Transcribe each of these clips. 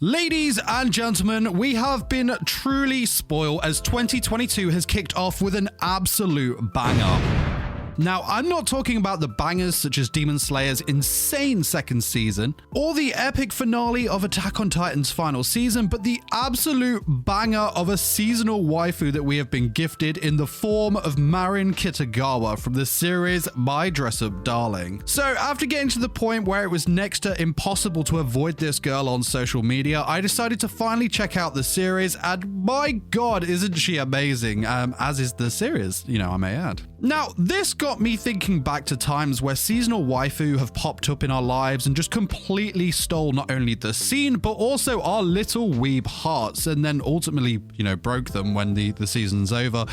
Ladies and gentlemen, we have been truly spoiled as 2022 has kicked off with an absolute banger. Now, I'm not talking about the bangers such as Demon Slayer's insane second season, or the epic finale of Attack on Titan's final season, but the absolute banger of a seasonal waifu that we have been gifted in the form of Maren Kitagawa from the series My Dress-Up Darling. So after getting to the point where it was next to impossible to avoid this girl on social media, I decided to finally check out the series, and my god, isn't she amazing, as is the series, I may add. Now, this got me thinking back to times where seasonal waifu have popped up in our lives and just completely stole not only the scene, but also our little weeb hearts, and then ultimately, broke them when the season's over.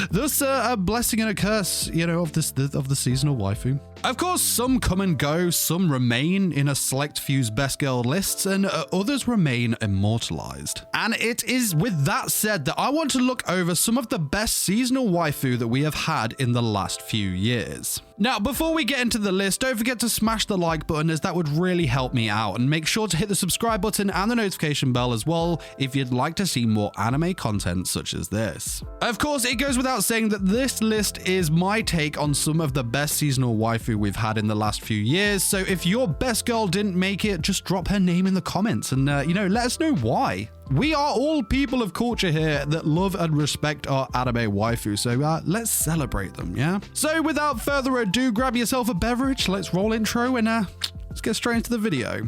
Thus, a blessing and a curse, of the seasonal waifu. Of course, some come and go, some remain in a select few's best girl lists, and others remain immortalized. And it is with that said that I want to look over some of the best seasonal waifu that we have had in the last few years. Now, before we get into the list, don't forget to smash the like button, as that would really help me out, and make sure to hit the subscribe button and the notification bell as well if you'd like to see more anime content such as this. Of course, it goes without saying that this list is my take on some of the best seasonal waifu we've had in the last few years, so if your best girl didn't make it, just drop her name in the comments and, let us know why. We are all people of culture here that love and respect our anime waifu, so let's celebrate them, yeah? So without further ado, grab yourself a beverage, let's roll intro, and let's get straight into the video.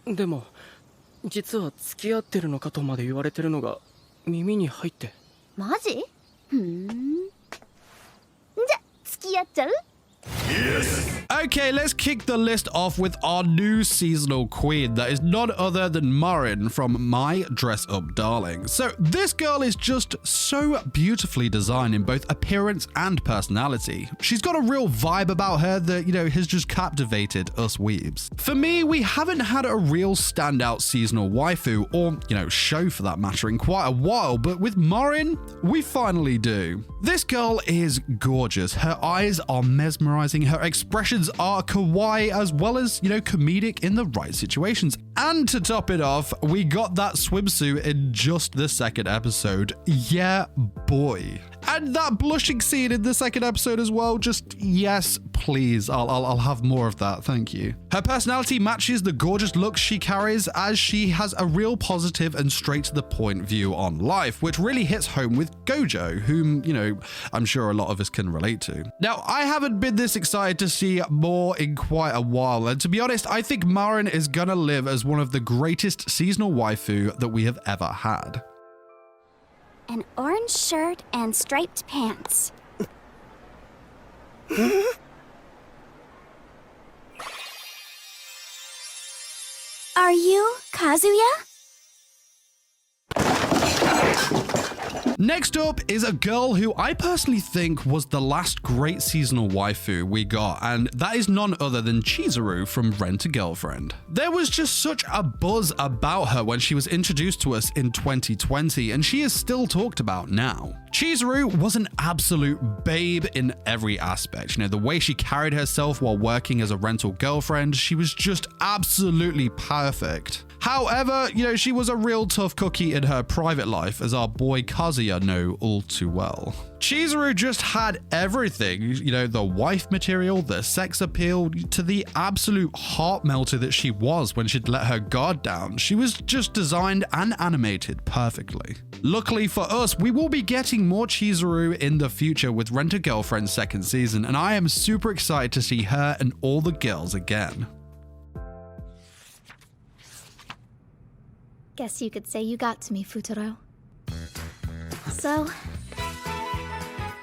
でも実は付き合ってるのかとまで言われてるのが耳に入って。マジ？じゃ付き合っちゃう？ Okay, let's kick the list off with our new seasonal queen that is none other than Maren from My Dress-Up Darling. So this girl is just so beautifully designed in both appearance and personality. She's got a real vibe about her that, has just captivated us weebs. For me, we haven't had a real standout seasonal waifu, or, show for that matter, in quite a while, but with Maren, we finally do. This girl is gorgeous. Her eyes are mesmerizing. Her expressions are kawaii as well as, comedic in the right situations. And to top it off, we got that swimsuit in just the second episode. Yeah, boy. And that blushing scene in the second episode as well, just yes, please. I'll have more of that, thank you. Her personality matches the gorgeous looks she carries, as she has a real positive and straight to the point view on life, which really hits home with Gojo, whom, I'm sure a lot of us can relate to. Now, I haven't been this excited to see more in quite a while, and to be honest, I think Maren is gonna live as one of the greatest seasonal waifu that we have ever had. An orange shirt and striped pants. Are you Kaguya? Next up is a girl who I personally think was the last great seasonal waifu we got, and that is none other than Chizuru from Rent-a-Girlfriend. There was just such a buzz about her when she was introduced to us in 2020, and she is still talked about now. Chizuru was an absolute babe in every aspect. The way she carried herself while working as a rental girlfriend, she was just absolutely perfect. However, she was a real tough cookie in her private life, as our boy Kaguya know all too well. Chizuru just had everything, the wife material, the sex appeal, to the absolute heart melter that she was when she'd let her guard down. She was just designed and animated perfectly. Luckily for us, we will be getting more Chizuru in the future with Rent-a-Girlfriend's second season, and I am super excited to see her and all the girls again. Guess you could say you got to me, Futuro. So,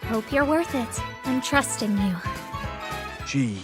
hope you're worth it. I'm trusting you. She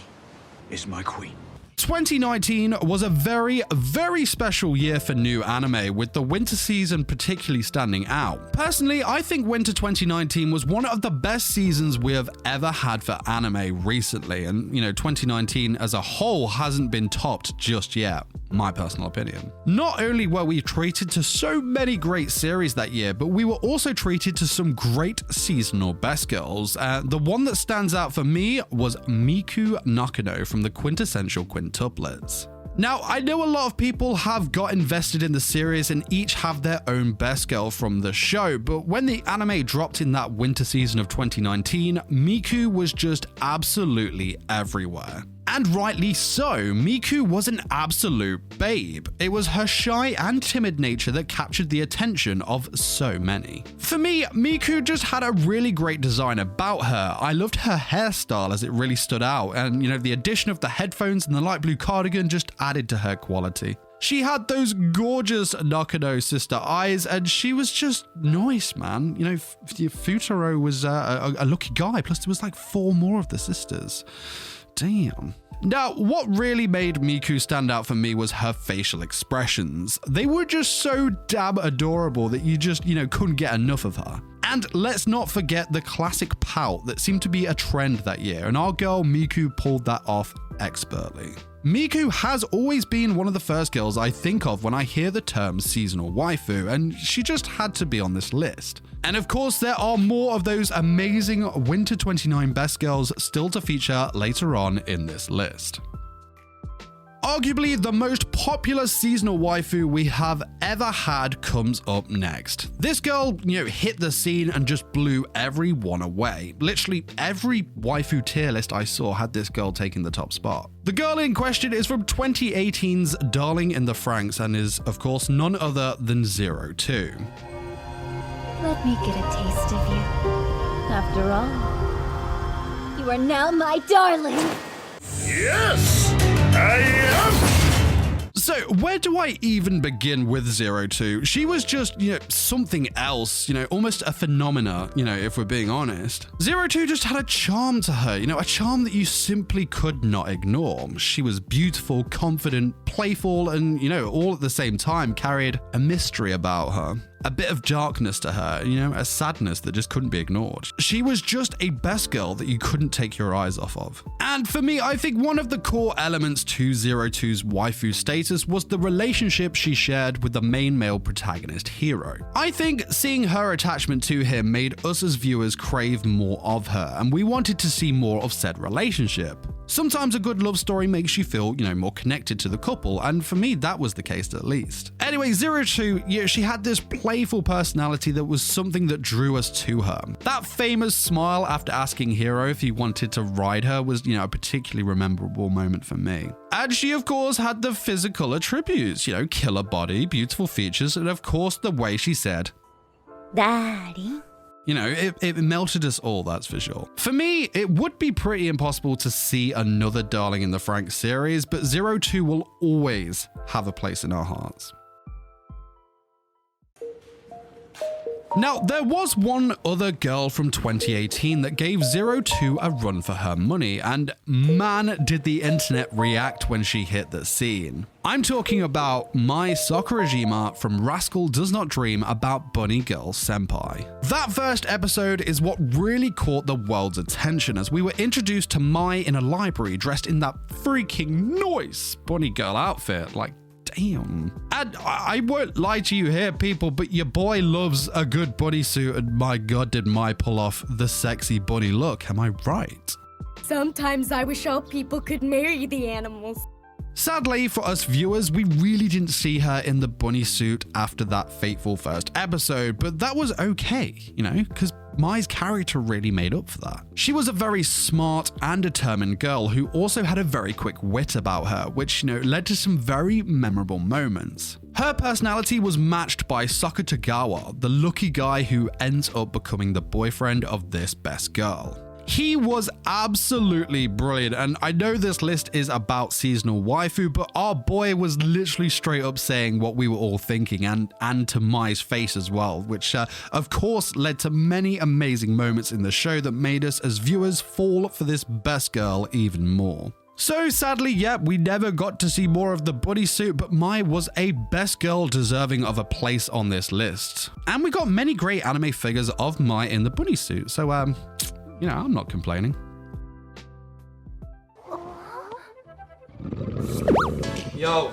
is my queen. 2019 was a very, very special year for new anime, with the winter season particularly standing out. Personally, I think winter 2019 was one of the best seasons we have ever had for anime recently, and 2019 as a whole hasn't been topped just yet. my personal opinion. Not only were we treated to so many great series that year, but we were also treated to some great seasonal best girls. The one that stands out for me was Miku Nakano from the quintessential quintuplets. Now, I know a lot of people have got invested in the series and each have their own best girl from the show, but when the anime dropped in that winter season of 2019, Miku was just absolutely everywhere. And rightly so, Miku was an absolute babe. It was her shy and timid nature that captured the attention of so many. For me, Miku just had a really great design about her. I loved her hairstyle as it really stood out, and the addition of the headphones and the light blue cardigan just added to her quality. She had those gorgeous Nakano sister eyes, and she was just nice, man. Futaro was a lucky guy, plus there was like 4 more of the sisters. Damn. Now, what really made Miku stand out for me was her facial expressions. They were just so damn adorable that you just, couldn't get enough of her. And let's not forget the classic pout that seemed to be a trend that year, and our girl Miku pulled that off expertly. Miku has always been one of the first girls I think of when I hear the term seasonal waifu, and she just had to be on this list. And of course, there are more of those amazing Winter 29 best girls still to feature later on in this list. Arguably, the most popular seasonal waifu we have ever had comes up next. This girl, hit the scene and just blew everyone away. Literally every waifu tier list I saw had this girl taking the top spot. The girl in question is from 2018's Darling in the Franxx and is, of course, none other than 02. Let me get a taste of you. After all, you are now my darling! Yes! I am! So where do I even begin with 02? She was just, something else, almost a phenomena, if we're being honest. 02 just had a charm to her, a charm that you simply could not ignore. She was beautiful, confident, playful, and, all at the same time carried a mystery about her. A bit of darkness to her, a sadness that just couldn't be ignored. She was just a best girl that you couldn't take your eyes off of. And for me, I think one of the core elements to 02's waifu status was the relationship she shared with the main male protagonist hero. I think seeing her attachment to him made us as viewers crave more of her, and we wanted to see more of said relationship. Sometimes a good love story makes you feel, more connected to the couple, and for me, that was the case at least. Anyway, 02, she had this playful personality that was something that drew us to her. That famous smile after asking Hiro if he wanted to ride her was, a particularly memorable moment for me. And she, of course, had the physical attributes, killer body, beautiful features, and of course, the way she said, Daddy. It melted us all, that's for sure. For me, it would be pretty impossible to see another Darling in the Franxx series, but 02 will always have a place in our hearts. Now, there was one other girl from 2018 that gave 02 a run for her money, and man, did the internet react when she hit the scene. I'm talking about Mai Sakurajima from Rascal Does Not Dream About Bunny Girl Senpai. That first episode is what really caught the world's attention as we were introduced to Mai in a library dressed in that freaking nice bunny girl outfit. Damn. And I won't lie to you here, people, but your boy loves a good bunny suit, and my god, did Mai pull off the sexy bunny look, am I right? Sometimes I wish all people could marry the animals. Sadly, for us viewers, we really didn't see her in the bunny suit after that fateful first episode, but that was okay, because Mai's character really made up for that. She was a very smart and determined girl who also had a very quick wit about her, which, led to some very memorable moments. Her personality was matched by Sakutagawa, the lucky guy who ends up becoming the boyfriend of this best girl. He was absolutely brilliant, and I know this list is about seasonal waifu, but our boy was literally straight up saying what we were all thinking, and to Mai's face as well, which of course led to many amazing moments in the show that made us as viewers fall for this best girl even more. So sadly, we never got to see more of the bunny suit, but Mai was a best girl deserving of a place on this list. And we got many great anime figures of Mai in the bunny suit, so I'm not complaining. Yo.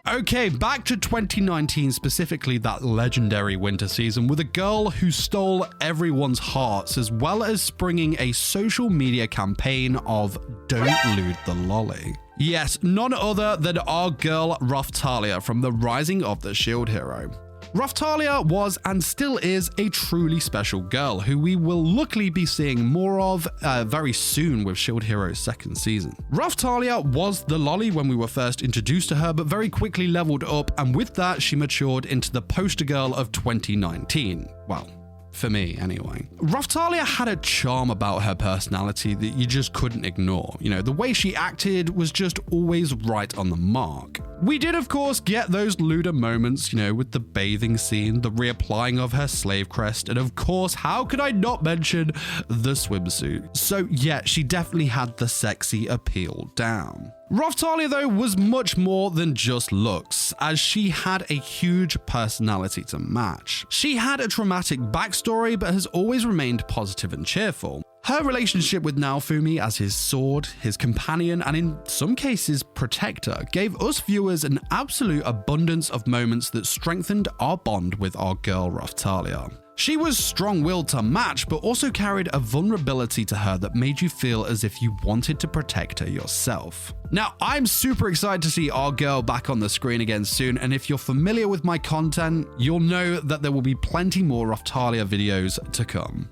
Okay, back to 2019, specifically that legendary winter season, with a girl who stole everyone's hearts, as well as springing a social media campaign of "Don't Lewd the Lolly." Yes, none other than our girl Raftalia from the Rising of the Shield Hero. Raftalia was and still is a truly special girl who we will luckily be seeing more of very soon with Shield Hero's second season. Raftalia was the lolly when we were first introduced to her, but very quickly leveled up, and with that she matured into the poster girl of 2019. Well, for me anyway. Raftalia had a charm about her personality that you just couldn't ignore. You know, the way she acted was just always right on the mark. We did of course get those lewder moments, you know, with the bathing scene, the reapplying of her slave crest, and of course, how could I not mention the swimsuit? So yeah, she definitely had the sexy appeal down. Raftalia though was much more than just looks, as she had a huge personality to match. She had a traumatic backstory but has always remained positive and cheerful. Her relationship with Naofumi as his sword, his companion, and in some cases protector, gave us viewers an absolute abundance of moments that strengthened our bond with our girl Raftalia. She was strong-willed to match, but also carried a vulnerability to her that made you feel as if you wanted to protect her yourself. Now, I'm super excited to see our girl back on the screen again soon, and if you're familiar with my content, you'll know that there will be plenty more Raftalia videos to come.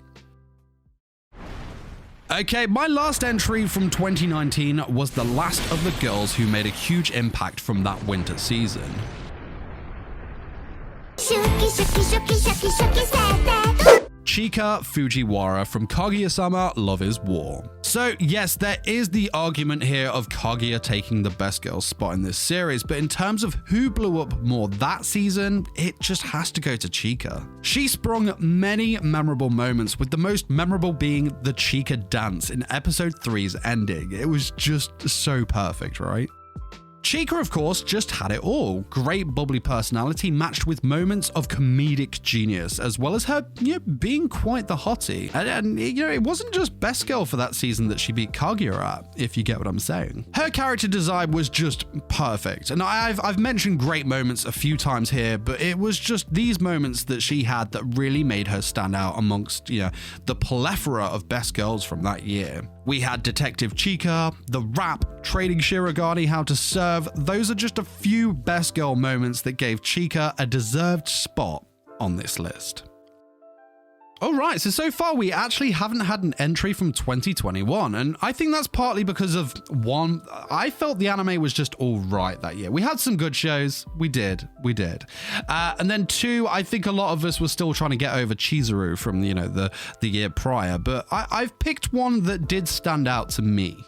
Okay, my last entry from 2019 was the last of the girls who made a huge impact from that winter season. Chika Fujiwara from Kaguya-sama Love is War. So yes, there is the argument here of Kaguya taking the best girl spot in this series, but in terms of who blew up more that season, it just has to go to Chika. She sprung many memorable moments, with the most memorable being the Chika dance in episode 3's ending. It was just so perfect, right? Chika, of course, just had it all. Great bubbly personality matched with moments of comedic genius, as well as her, being quite the hottie. And it wasn't just best girl for that season that she beat Kaguya at, if you get what I'm saying. Her character design was just perfect. And I've mentioned great moments a few times here, but it was just these moments that she had that really made her stand out amongst, the plethora of best girls from that year. We had Detective Chika, the rap, trading Shirogane how to serve. Those are just a few best girl moments that gave Chika a deserved spot on this list. Alright, so far we actually haven't had an entry from 2021, and I think that's partly because of, one, I felt the anime was just alright that year. We had some good shows, we did. And then two, I think a lot of us were still trying to get over Chizuru from, the year prior, but I've picked one that did stand out to me.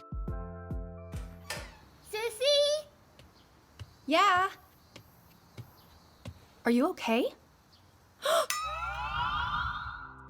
Sissy? Yeah? Are you okay?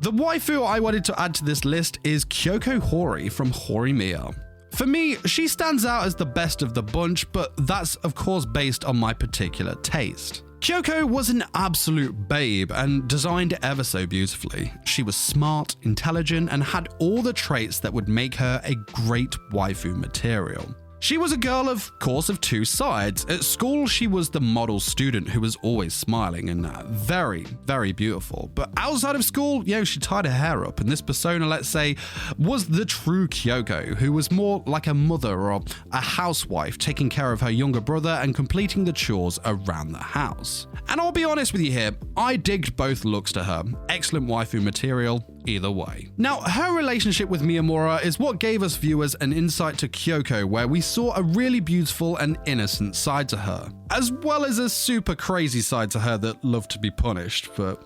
The waifu I wanted to add to this list is Kyokohori from Horimiya. For me, she stands out as the best of the bunch, but that's of course based on my particular taste. Kyoko was an absolute babe and designed ever so beautifully. She was smart, intelligent, and had all the traits that would make her a great waifu material. She was a girl, of course, of two sides. At school, she was the model student who was always smiling and very, very beautiful. But outside of school, she tied her hair up, and this persona, let's say, was the true Kyoko, who was more like a mother or a housewife, taking care of her younger brother and completing the chores around the house. And I'll be honest with you here, I digged both looks to her. Excellent waifu material, either way. Now, her relationship with Miyamura is what gave us viewers an insight to Kyoko, where we saw a really beautiful and innocent side to her, as well as a super crazy side to her that loved to be punished, but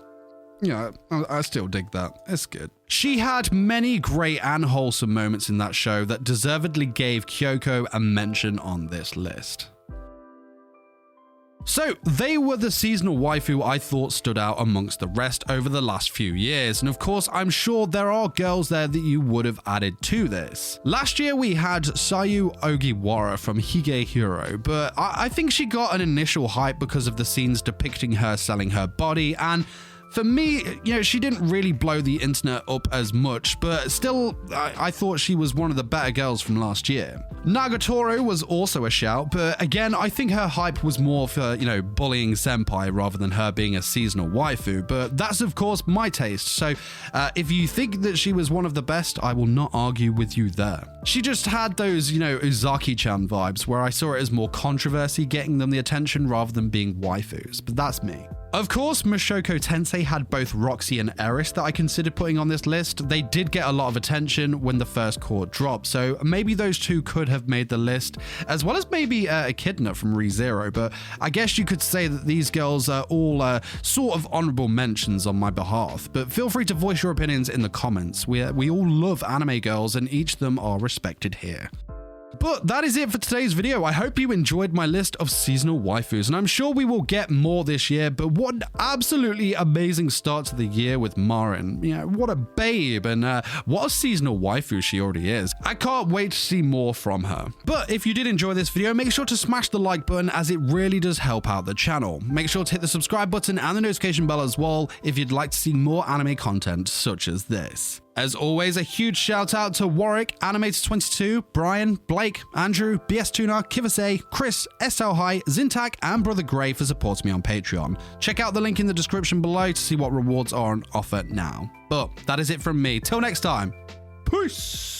I still dig that. It's good. She had many great and wholesome moments in that show that deservedly gave Kyoko a mention on this list. So they were the seasonal waifu I thought stood out amongst the rest over the last few years, and of course I'm sure there are girls there that you would have added to this. Last year we had Sayu Ogiwara from Hige Hero, but I think she got an initial hype because of the scenes depicting her selling her body, and For me, she didn't really blow the internet up as much, but still, I thought she was one of the better girls from last year. Nagatoro was also a shout, but again, I think her hype was more for, bullying Senpai rather than her being a seasonal waifu, but that's of course my taste, so if you think that she was one of the best, I will not argue with you there. She just had those, Uzaki-chan vibes, where I saw it as more controversy getting them the attention rather than being waifus, but that's me. Of course, Mushoku Tensei had both Roxy and Eris that I considered putting on this list. They did get a lot of attention when the first chord dropped, so maybe those two could have made the list, as well as maybe Echidna from ReZero, but I guess you could say that these girls are all sort of honorable mentions on my behalf, but feel free to voice your opinions in the comments. We all love anime girls and each of them are respected here. But that is it for today's video. I hope you enjoyed my list of seasonal waifus, and I'm sure we will get more this year, but what an absolutely amazing start to the year with Maren. What a babe, and what a seasonal waifu she already is. I can't wait to see more from her. But if you did enjoy this video, make sure to smash the like button, as it really does help out the channel. Make sure to hit the subscribe button and the notification bell as well if you'd like to see more anime content such as this. As always, a huge shout out to Warwick, Animator22, Brian, Blake, Andrew, BS Tuner, Kivase, Chris, SL High, Zintac, and Brother Gray for supporting me on Patreon. Check out the link in the description below to see what rewards are on offer now. But that is it from me. Till next time, peace!